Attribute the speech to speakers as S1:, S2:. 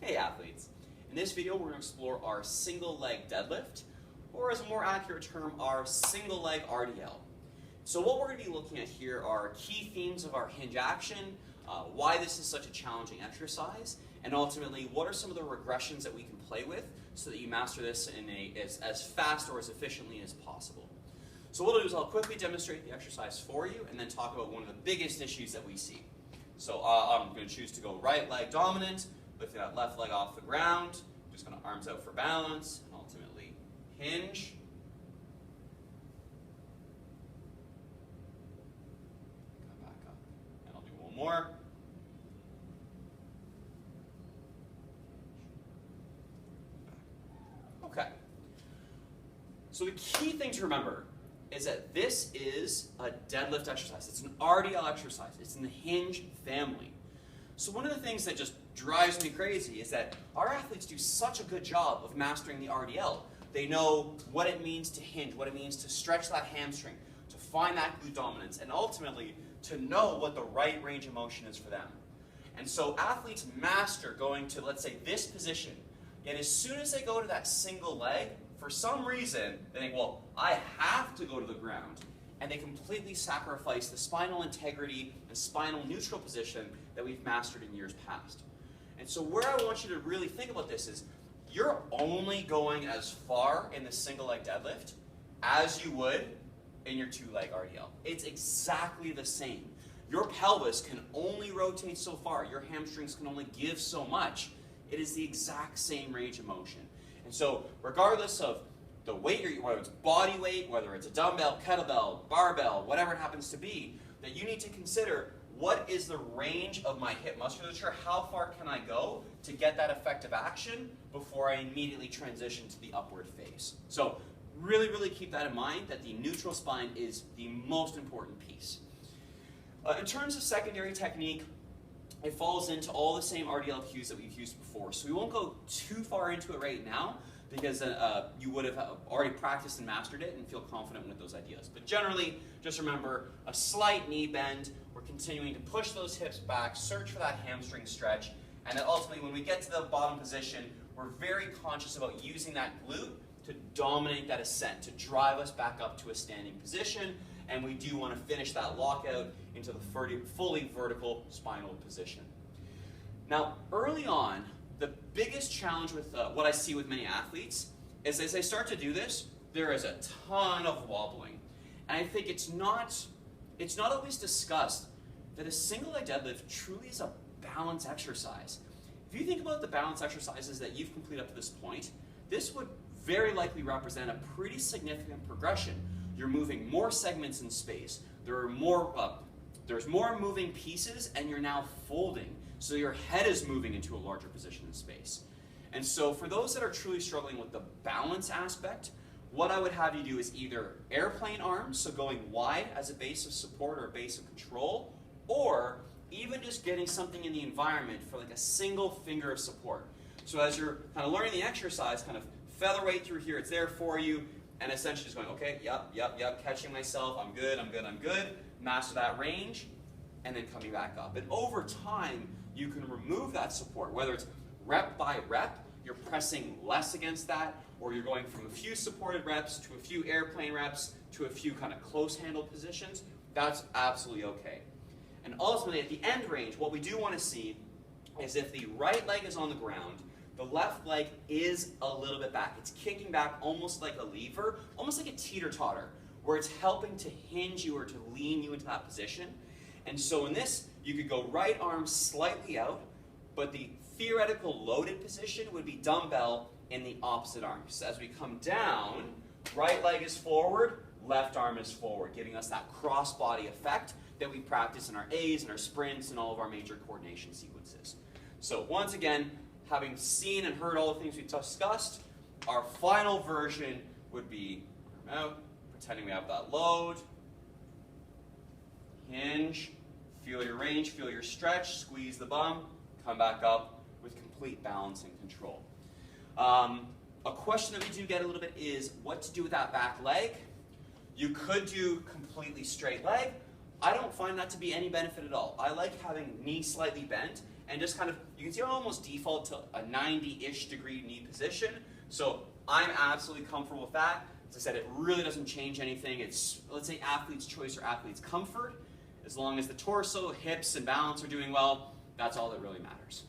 S1: Hey athletes! In this video we're going to explore our single leg deadlift, or as a more accurate term, our single leg RDL. So what we're going to be looking at here are key themes of our hinge action, why this is such a challenging exercise, and ultimately what are some of the regressions that we can play with so that you master this in as fast or as efficiently as possible. So what I'll do is I'll quickly demonstrate the exercise for you and then talk about one of the biggest issues that we see. So I'm going to choose to go right leg dominant, lifting that left leg off the ground, just going to arms out for balance, and ultimately hinge. Come back up, and I'll do one more. Okay. So the key thing to remember is that this is a deadlift exercise. It's an RDL exercise. It's in the hinge family. So one of the things that just drives me crazy is that our athletes do such a good job of mastering the RDL. They know what it means to hinge, what it means to stretch that hamstring, to find that glute dominance, and ultimately to know what the right range of motion is for them. And so athletes master going to, let's say, this position, yet as soon as they go to that single leg, for some reason, they think, well, I have to go to the ground. And they completely sacrifice the spinal integrity and spinal neutral position that we've mastered in years past. And so where I want you to really think about this is, you're only going as far in the single leg deadlift as you would in your two leg RDL. It's exactly the same. Your pelvis can only rotate so far. Your hamstrings can only give so much. It is the exact same range of motion. And so regardless of the weight, whether it's body weight, whether it's a dumbbell, kettlebell, barbell, whatever it happens to be, that you need to consider what is the range of my hip musculature, how far can I go to get that effective action before I immediately transition to the upward phase. So really, really keep that in mind, that the neutral spine is the most important piece. In terms of secondary technique, it falls into all the same RDL cues that we've used before. So we won't go too far into it right now because you would have already practiced and mastered it and feel confident with those ideas. But generally, just remember a slight knee bend. We're continuing to push those hips back, search for that hamstring stretch, and then ultimately when we get to the bottom position, we're very conscious about using that glute to dominate that ascent, to drive us back up to a standing position, and we do want to finish that lockout into the fully vertical spinal position. Now, early on, the biggest challenge with what I see with many athletes is as they start to do this, there is a ton of wobbling. And I think it's not always discussed that a single leg deadlift truly is a balance exercise. If you think about the balance exercises that you've completed up to this point, this would very likely represent a pretty significant progression. You're moving more segments in space. There's more moving pieces, and you're now folding. So your head is moving into a larger position in space. And so for those that are truly struggling with the balance aspect, what I would have you do is either airplane arms, so going wide as a base of support or a base of control, or even just getting something in the environment for like a single finger of support. So as you're kind of learning the exercise, kind of featherweight through here, it's there for you, and essentially just going, okay, yep, catching myself, I'm good, master that range, and then coming back up. And over time, you can remove that support, whether it's rep by rep, you're pressing less against that, or you're going from a few supported reps to a few airplane reps to a few kind of close handle positions. That's absolutely okay. And ultimately, at the end range, what we do want to see is if the right leg is on the ground, the left leg is a little bit back. It's kicking back almost like a lever, almost like a teeter-totter, where it's helping to hinge you or to lean you into that position. And so in this, you could go right arm slightly out, but the theoretical loaded position would be dumbbell in the opposite arm. So as we come down, right leg is forward, left arm is forward, giving us that cross-body effect that we practice in our A's and our sprints and all of our major coordination sequences. So once again, having seen and heard all the things we discussed, our final version would be arm out, pretending we have that load, hinge, feel your range, feel your stretch, squeeze the bum, come back up with complete balance and control. A question that we do get a little bit is what to do with that back leg. You could do completely straight leg. I don't find that to be any benefit at all. I like having knee slightly bent and just kind of, you can see I almost default to a 90-ish degree knee position. So I'm absolutely comfortable with that. As I said, it really doesn't change anything. It's, let's say, athlete's choice or athlete's comfort. As long as the torso, hips, and balance are doing well, that's all that really matters.